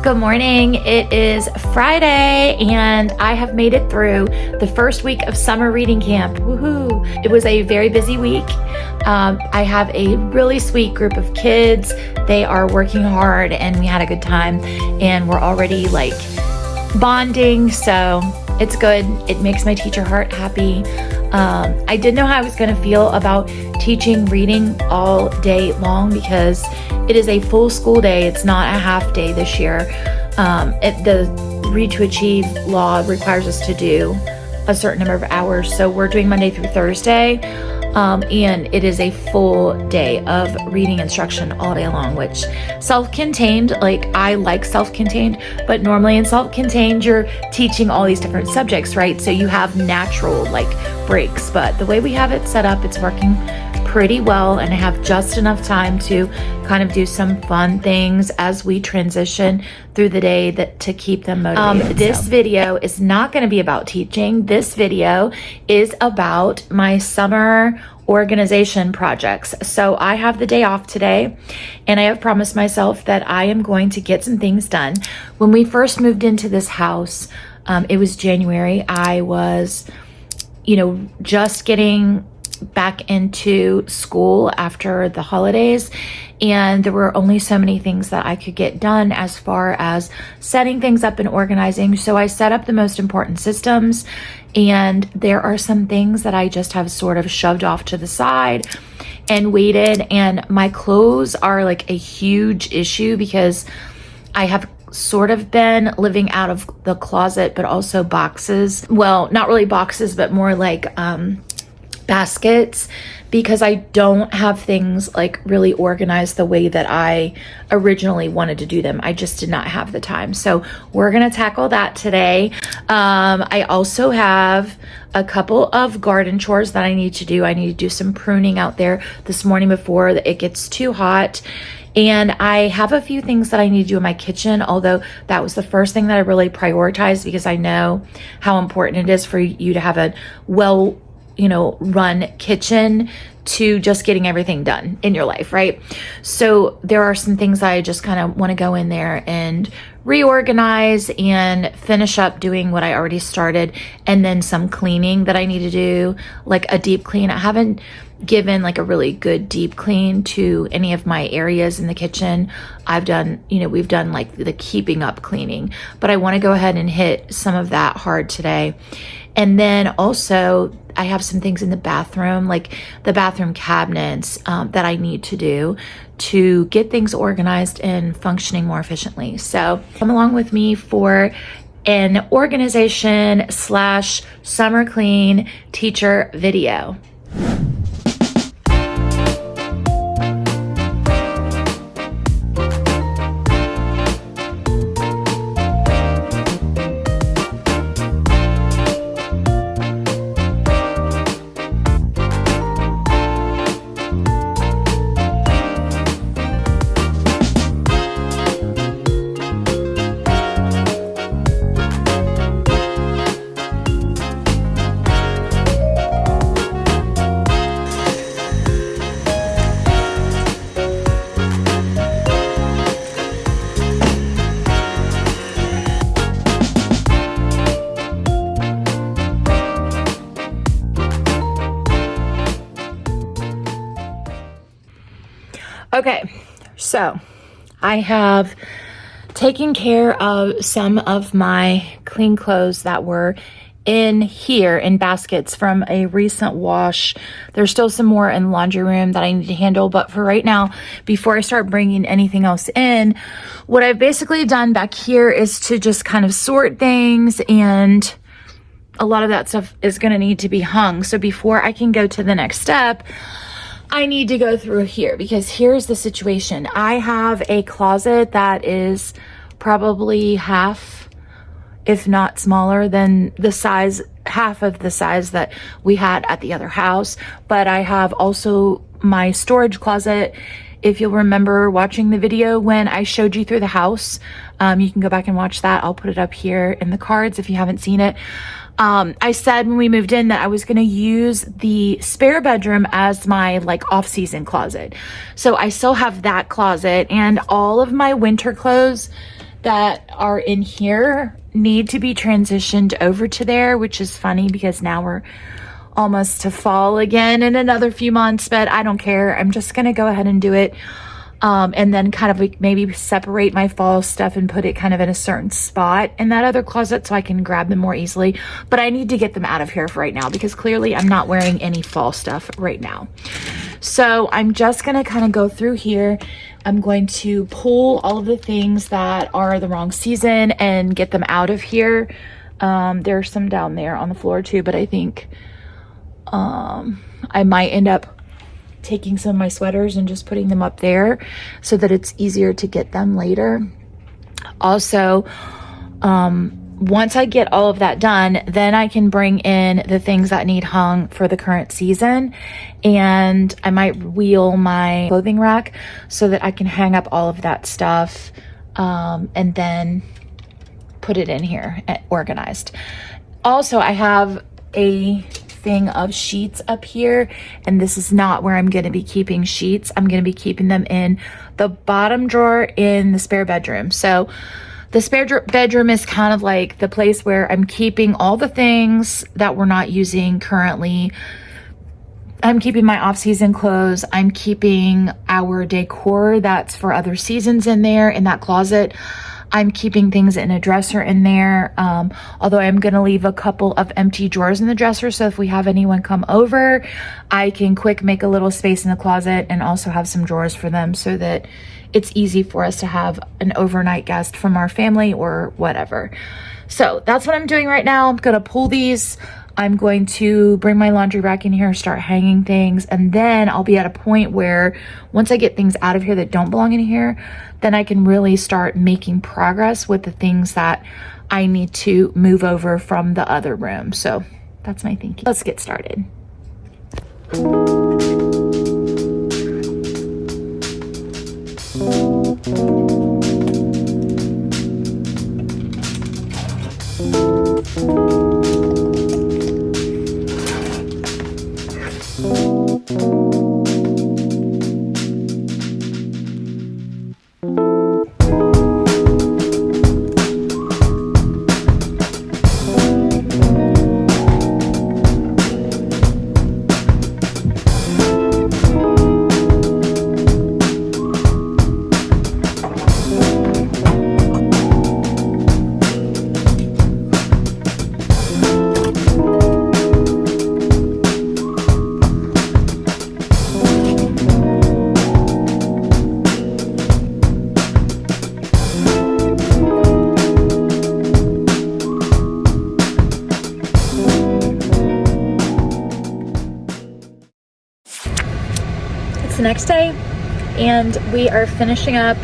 Good morning. It is Friday and I have made it through the first week of summer reading camp. Woohoo! It was a very busy week. I have a really sweet group of kids. They are working hard and we had a good time and we're already like bonding, so it's good. It makes my teacher heart happy. I didn't know how I was going to feel about teaching reading all day long because it is a full school day. It's not a half day this year. The Read to Achieve law requires us to do a certain number of hours. So we're doing Monday through Thursday. And it is a full day of reading instruction all day long, which self-contained, like I like self-contained, but normally in self-contained, you're teaching all these different subjects, right? So you have natural like breaks, but the way we have it set up, it's working pretty well. And I have just enough time to kind of do some fun things as we transition through the day to keep them motivated. This video is not going to be about teaching. This video is about my summer organization projects. So I have the day off today and I have promised myself that I am going to get some things done. When we first moved into this house, it was January. I was, just getting back into school after the holidays, and there were only so many things that I could get done as far as setting things up and organizing. So I set up the most important systems, and there are some things that I just have sort of shoved off to the side and waited. And my clothes are like a huge issue because I have sort of been living out of the closet, but also boxes. Well, not really boxes, but more like baskets, because I don't have things like really organized the way that I originally wanted to do them. I just did not have the time. So we're going to tackle that today. I also have a couple of garden chores that I need to do. I need to do some pruning out there this morning before it gets too hot. And I have a few things that I need to do in my kitchen, although that was the first thing that I really prioritized because I know how important it is for you to have a run kitchen to just getting everything done in your life, right? So there are some things I just kind of want to go in there and reorganize and finish up doing what I already started, and then some cleaning that I need to do, like a deep clean. I haven't given like a really good deep clean to any of my areas in the kitchen. We've done like the keeping up cleaning, but I want to go ahead and hit some of that hard today. And then also I have some things in the bathroom, like the bathroom cabinets that I need to do to get things organized and functioning more efficiently. So come along with me for an organization / summer clean teacher video. Okay, so I have taken care of some of my clean clothes that were in here in baskets from a recent wash. There's still some more in the laundry room that I need to handle, but for right now, before I start bringing anything else in, what I've basically done back here is to just kind of sort things, and a lot of that stuff is going to need to be hung. So before I can go to the next step, I need to go through here, because here's the situation. I have a closet that is probably half, if not smaller than the size, half of the size that we had at the other house. But I have also my storage closet. If you'll remember watching the video when I showed you through the house, you can go back and watch that. I'll put it up here in the cards if you haven't seen it. I said when we moved in that I was going to use the spare bedroom as my like off-season closet. So I still have that closet, and all of my winter clothes that are in here need to be transitioned over to there, which is funny because now we're almost to fall again in another few months, but I don't care. I'm just gonna go ahead and do it. And then kind of like maybe separate my fall stuff and put it kind of in a certain spot in that other closet so I can grab them more easily. But I need to get them out of here for right now because clearly I'm not wearing any fall stuff right now. So I'm just gonna kind of go through here. I'm going to pull all of the things that are the wrong season and get them out of here. There's some down there on the floor too, but I think I might end up taking some of my sweaters and just putting them up there so that it's easier to get them later. Also, once I get all of that done, then I can bring in the things that need hung for the current season, and I might wheel my clothing rack so that I can hang up all of that stuff and then put it in here organized. Also, I have a thing of sheets up here, and this is not where I'm going to be keeping sheets. I'm going to be keeping them in the bottom drawer in the spare bedroom. So the spare bedroom is kind of like the place where I'm keeping all the things that we're not using currently. I'm keeping my off-season clothes. I'm keeping our decor that's for other seasons in there in that closet. I'm keeping things in a dresser in there, although I'm going to leave a couple of empty drawers in the dresser, so if we have anyone come over, I can quick make a little space in the closet and also have some drawers for them so that it's easy for us to have an overnight guest from our family or whatever. So that's what I'm doing right now. I'm going to pull these. I'm going to bring my laundry rack in here, start hanging things, and then I'll be at a point where once I get things out of here that don't belong in here, then I can really start making progress with the things that I need to move over from the other room. So that's my thinking. Let's get started. It's the next day and we are finishing up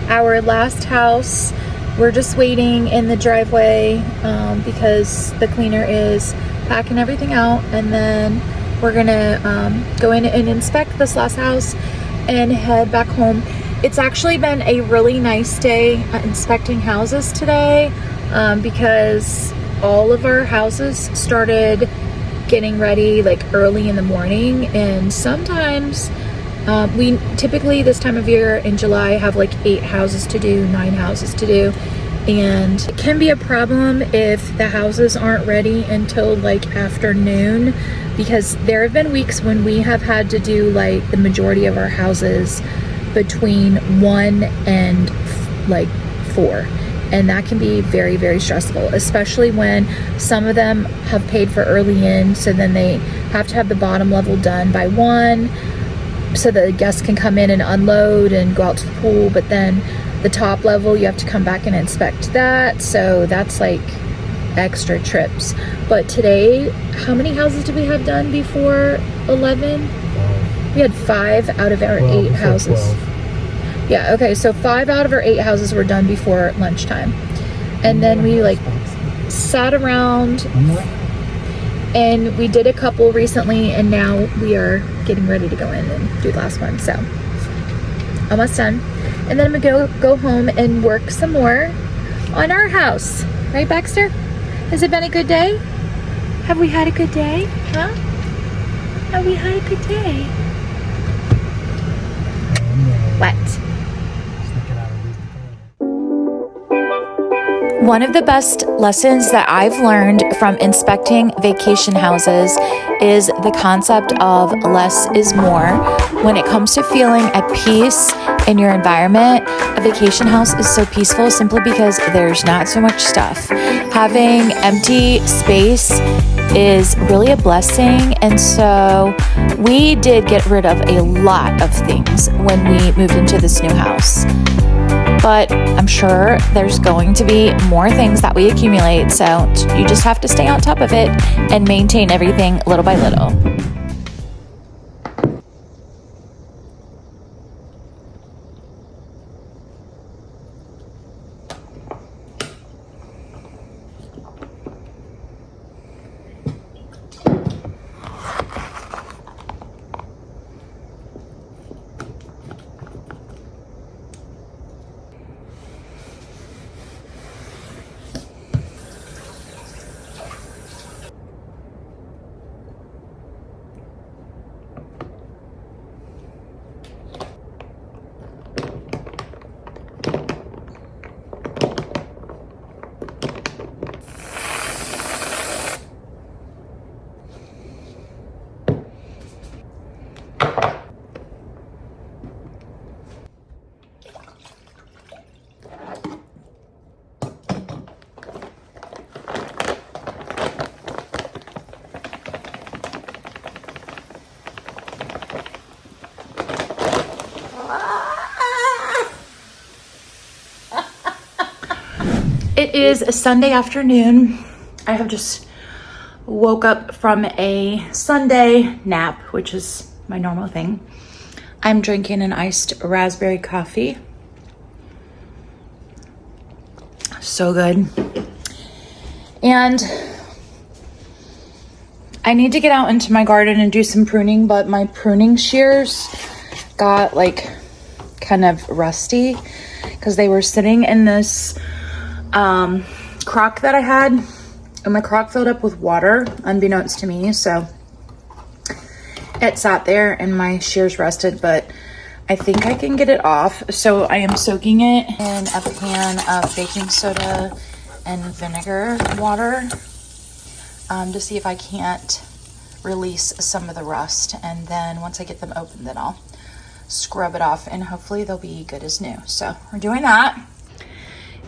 our last house. We're just waiting in the driveway because the cleaner is packing everything out, and then we're gonna go in and inspect this last house and head back home. It's actually been a really nice day inspecting houses today because all of our houses started getting ready like early in the morning, and sometimes we typically this time of year in July have like 8 houses to do, 9 houses to do, and it can be a problem if the houses aren't ready until like afternoon, because there have been weeks when we have had to do like the majority of our houses between 1 and like 4, and that can be very, very stressful, especially when some of them have paid for early in, so then they have to have the bottom level done by 1 so the guests can come in and unload and go out to the pool, but then the top level you have to come back and inspect that, so that's like extra trips. But today, how many houses did we have done before 11? We had 5 out of our 8 houses. 12. Yeah, okay, so 5 out of our 8 houses were done before lunchtime, and then we like sat around and we did a couple recently, and now we are getting ready to go in and do the last one. So almost done, and then I'm gonna go home and work some more on our house. Right, Baxter? Has it been a good day? Have we had a good day? Huh? Have we had a good day? What? One of the best lessons that I've learned from inspecting vacation houses is the concept of less is more. When it comes to feeling at peace in your environment, a vacation house is so peaceful simply because there's not so much stuff. Having empty space is really a blessing, and so we did get rid of a lot of things when we moved into this new house. But I'm sure there's going to be more things that we accumulate, so you just have to stay on top of it and maintain everything little by little. It is a Sunday afternoon. I have just woke up from a Sunday nap, which is my normal thing. I'm drinking an iced raspberry coffee. So good. And I need to get out into my garden and do some pruning, but my pruning shears got like kind of rusty because they were sitting in this crock that I had, and my crock filled up with water unbeknownst to me, so it sat there and my shears rusted, but I think I can get it off. So I am soaking it in a pan of baking soda and vinegar water to see if I can't release some of the rust, and then once I get them open, then I'll scrub it off and hopefully they'll be good as new. So we're doing that.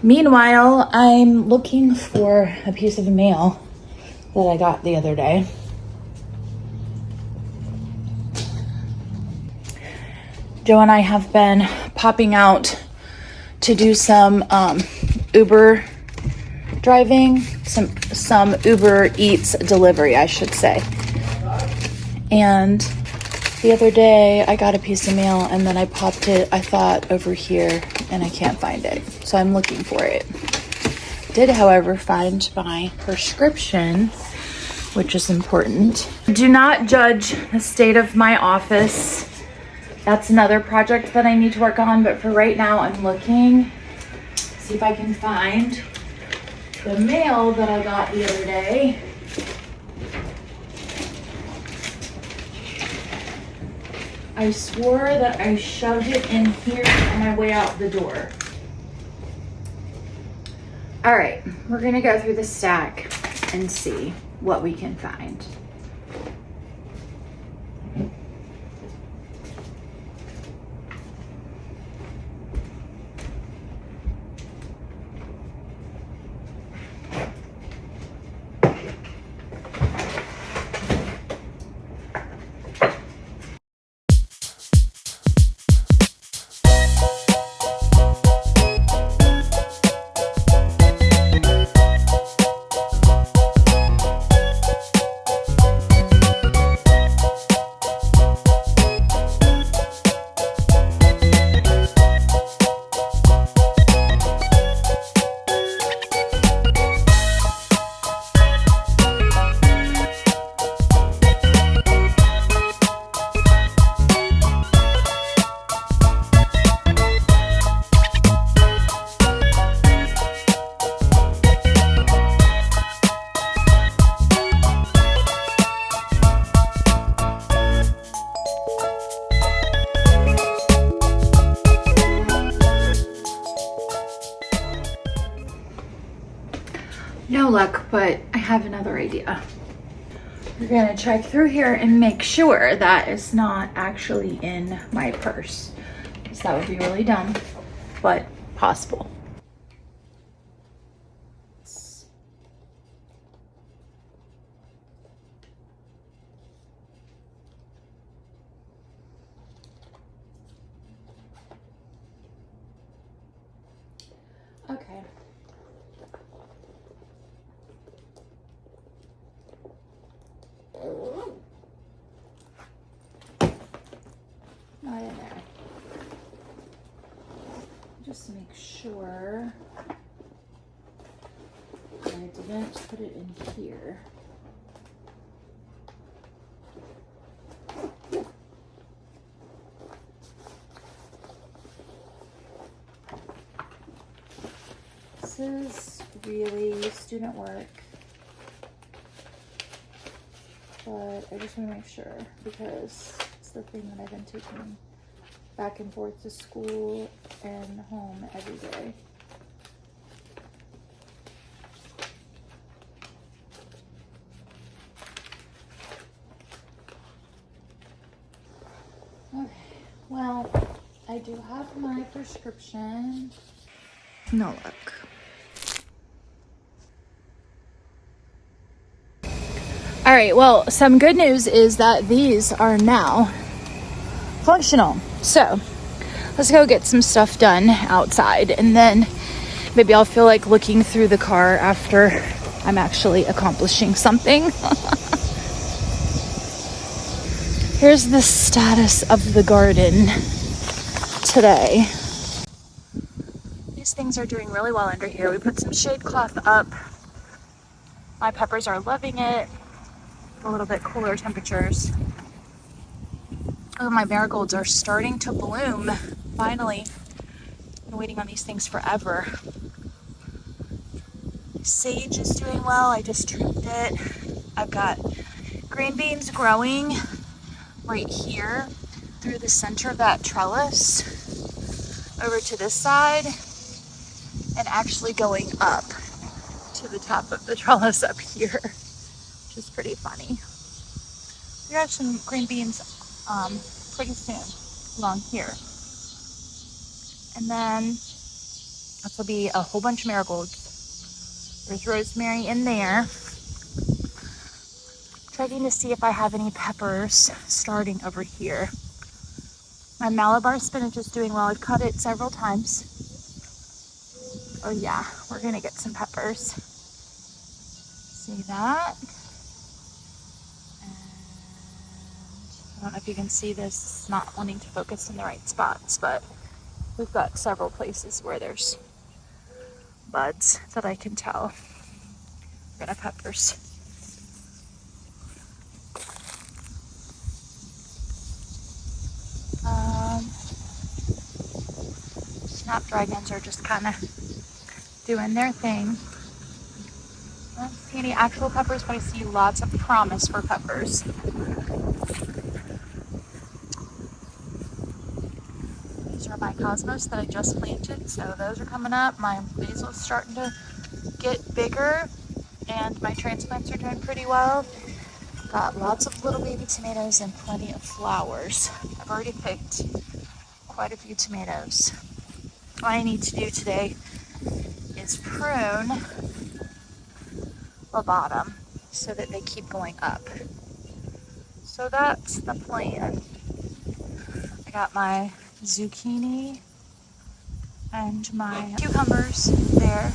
Meanwhile, I'm looking for a piece of mail that I got the other day. Joe and I have been popping out to do some Uber driving, some Uber Eats delivery, I should say. And the other day I got a piece of mail and then I popped it, I thought, over here, and I can't find it. So I'm looking for it. Did, however, find my prescription, which is important. Do not judge the state of my office. That's another project that I need to work on, but for right now I'm looking, see if I can find the mail that I got the other day. I swore that I shoved it in here on my way out the door. All right, we're gonna go through the stack and see what we can find. No luck, but I have another idea. We're gonna check through here and make sure that it's not actually in my purse, because that would be really dumb, but possible. Okay. Not in there. Just make sure I didn't put it in here. This is really student work, but I just want to make sure because it's the thing that I've been taking back and forth to school and home every day. Okay, well, I do have my prescription. No luck. All right, well, some good news is that these are now functional. So let's go get some stuff done outside, and then maybe I'll feel like looking through the car after I'm actually accomplishing something. Here's the status of the garden today. These things are doing really well under here. We put some shade cloth up. My peppers are loving it. A little bit cooler temperatures. Oh, my marigolds are starting to bloom. Finally. Been waiting on these things forever. Sage is doing well. I just trimmed it. I've got green beans growing right here through the center of that trellis over to this side and actually going up to the top of the trellis up here, which is pretty funny. We have some green beans pretty soon along here. And then this will be a whole bunch of marigolds. There's rosemary in there. Checking to see if I have any peppers starting over here. My Malabar spinach is doing well. I've cut it several times. Oh yeah, we're gonna get some peppers. See that? And I don't know if you can see this. It's not wanting to focus in the right spots, but we've got several places where there's buds that I can tell. We're gonna have peppers. Snapdragons are just kind of doing their thing. I don't see any actual peppers, but I see lots of promise for peppers. These are my cosmos that I just planted, so those are coming up. My basil's starting to get bigger, and my transplants are doing pretty well. Got lots of little baby tomatoes and plenty of flowers. I've already picked quite a few tomatoes. What I need to do today is prune the bottom so that they keep going up. So that's the plan. I got my zucchini and my cucumbers there.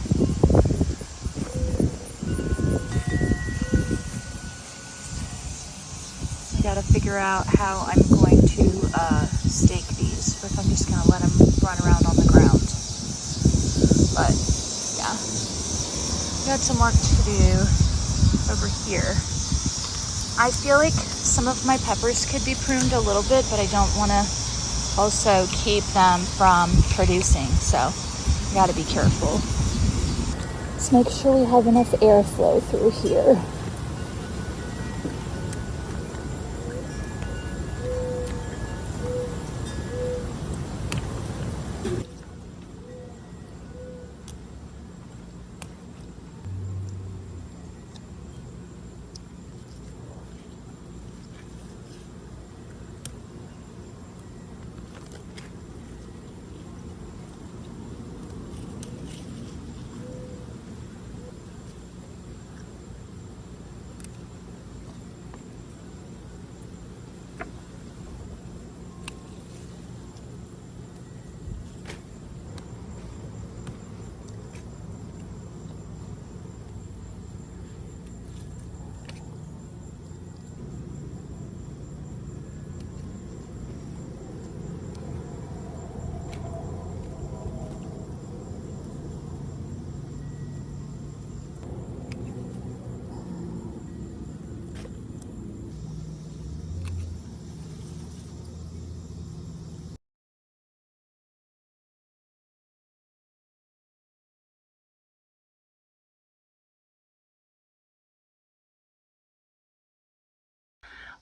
I gotta figure out how I'm going to stake these, or if I'm just gonna let them run around on the ground. But yeah, got some work to do over here. I feel like some of my peppers could be pruned a little bit, but I don't want to also keep them from producing, so I gotta be careful. Let's make sure we have enough airflow through here.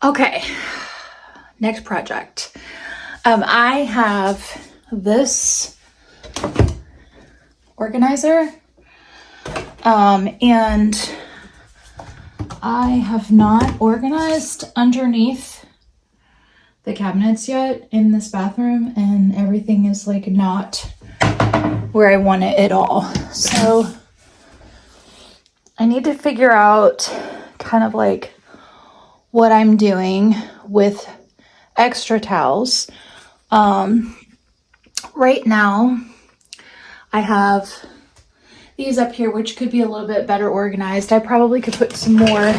Okay, next project. I have this organizer, and I have not organized underneath the cabinets yet in this bathroom, and everything is like not where I want it at all. So I need to figure out kind of like what I'm doing with extra towels. Right now I have these up here, which could be a little bit better organized. I probably could put some more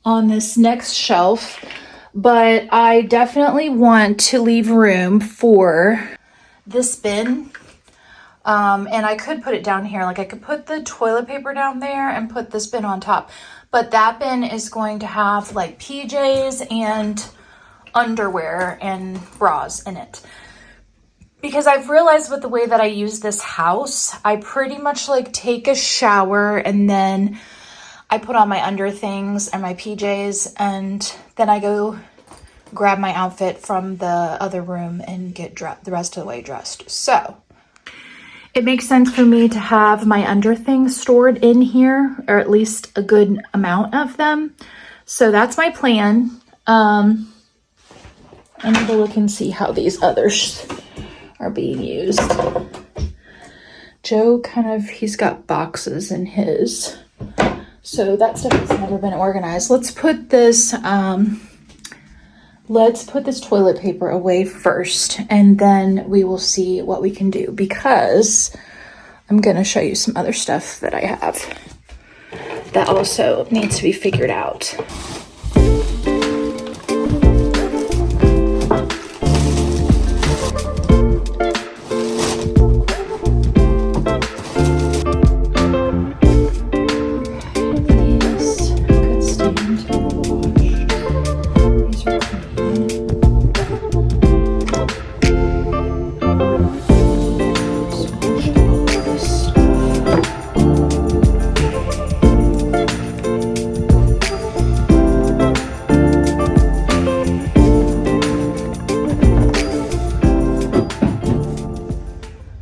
on this next shelf, but I definitely want to leave room for this bin. And I could put it down here. Like I could put the toilet paper down there and put this bin on top, but that bin is going to have like PJs and underwear and bras in it. Because I've realized with the way that I use this house, I pretty much like take a shower and then I put on my under things and my PJs, and then I go grab my outfit from the other room and get the rest of the way dressed. So it makes sense for me to have my under things stored in here, or at least a good amount of them. So that's my plan. I need to look and see how these others are being used. Joe he's got boxes in his, so that stuff has never been organized. Let's put this toilet paper away first, and then we will see what we can do, because I'm gonna show you some other stuff that I have that also needs to be figured out.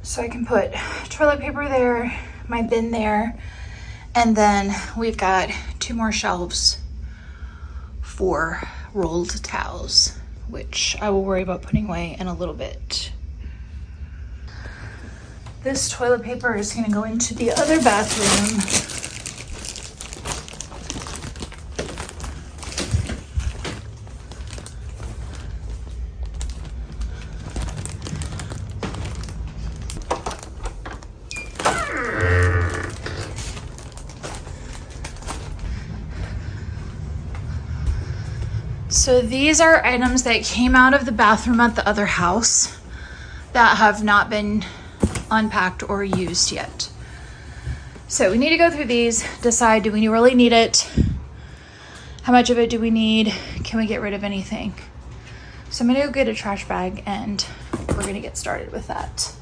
So I can put toilet paper there, my bin there, and then we've got 2 more shelves for rolled towels, which I will worry about putting away in a little bit. This toilet paper is going to go into the other bathroom. So these are items that came out of the bathroom at the other house that have not been unpacked or used yet. So we need to go through these, decide, do we really need it? How much of it do we need? Can we get rid of anything? So I'm gonna go get a trash bag and we're gonna get started with that.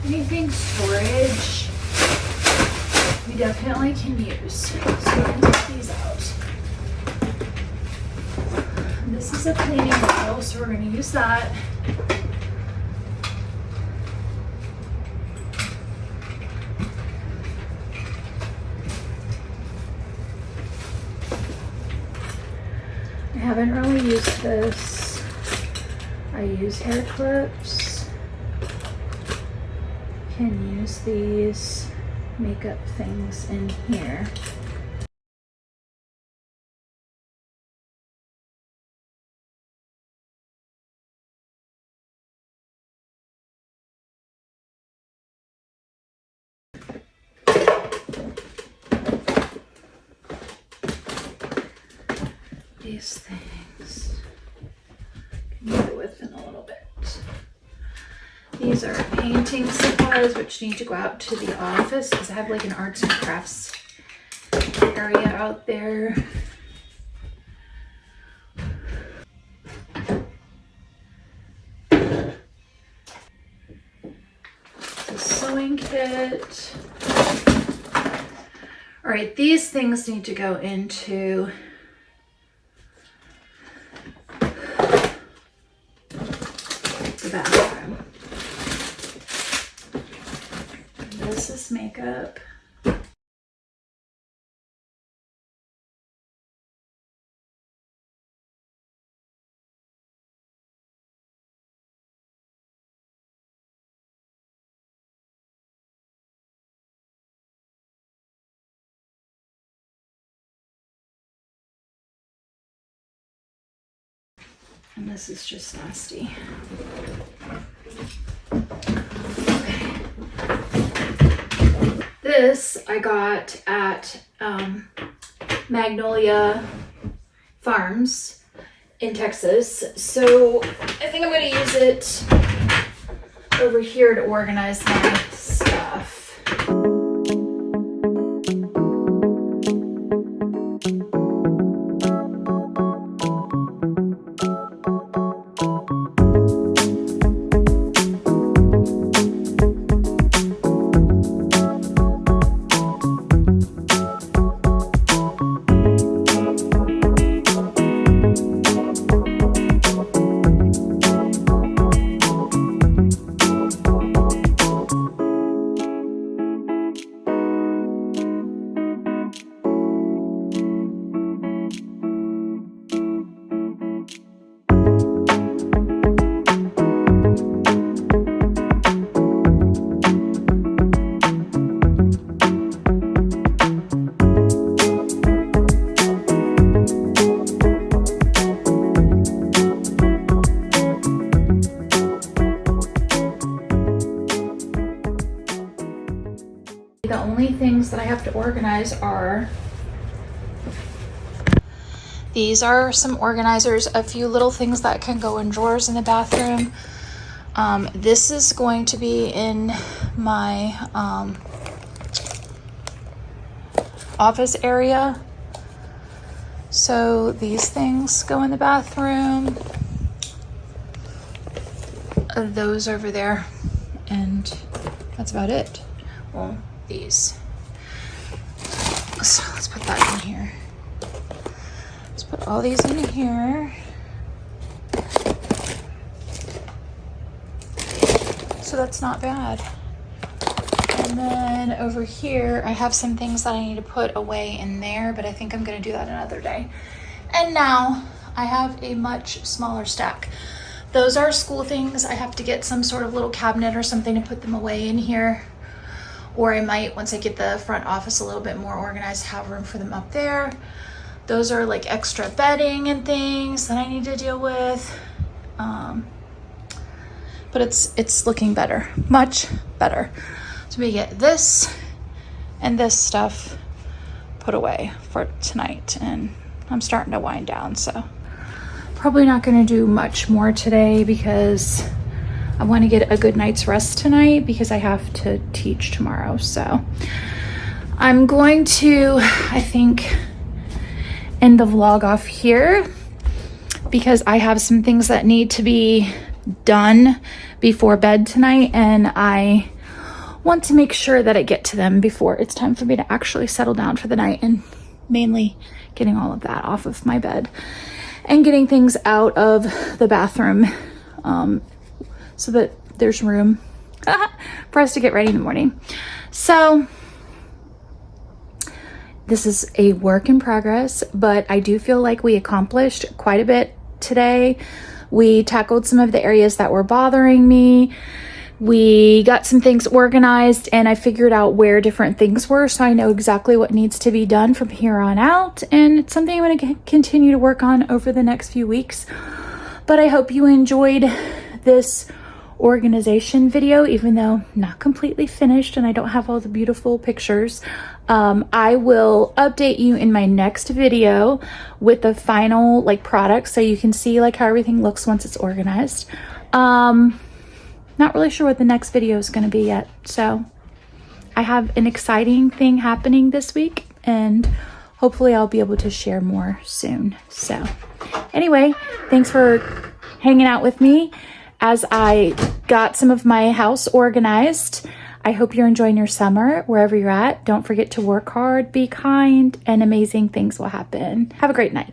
Anything storage, we definitely can use. So we're gonna take these out. This is a cleaning bottle, so we're gonna use that. I haven't really used this. I use hair clips. Can use these makeup things in here. These things can move with in a little bit. These are painting supplies, which need to go out to the office because I have like an arts and crafts area out there. blanket. All right, these things need to go into the bathroom. This is makeup. And this is just nasty. Okay. This I got at Magnolia Farms in Texas. So I think I'm going to use it over here to organize my stuff. The only things that I have to organize are these are some organizers, a few little things that can go in drawers in the bathroom. This is going to be in my office area. So these things go in the bathroom. Those over there, and that's about it. Well, these. So let's put that in here. Let's put all these in here. So that's not bad. And then over here, I have some things that I need to put away in there, but I think I'm going to do that another day. And now I have a much smaller stack. Those are school things. I have to get some sort of little cabinet or something to put them away in here. Or I might, once I get the front office a little bit more organized, have room for them up there. Those are like extra bedding and things that I need to deal with. But it's looking better, much better. So we get this and this stuff put away for tonight, and I'm starting to wind down, so probably not going to do much more today because I want to get a good night's rest tonight because I have to teach tomorrow. So I'm going to, I think, end the vlog off here because I have some things that need to be done before bed tonight, and I want to make sure that I get to them before it's time for me to actually settle down for the night, and mainly getting all of that off of my bed and getting things out of the bathroom so that there's room for us to get ready in the morning. So this is a work in progress, but I do feel like we accomplished quite a bit today. We tackled some of the areas that were bothering me. We got some things organized, and I figured out where different things were, so I know exactly what needs to be done from here on out, and it's something I'm going to continue to work on over the next few weeks. But I hope you enjoyed this organization video, even though not completely finished and I don't have all the beautiful pictures. I will update you in my next video with the final like products so you can see like how everything looks once it's organized. Not really sure what the next video is going to be yet, so I have an exciting thing happening this week, and hopefully I'll be able to share more soon. So anyway, thanks for hanging out with me as I got some of my house organized. I hope you're enjoying your summer wherever you're at. Don't forget to work hard, be kind, and amazing things will happen. Have a great night.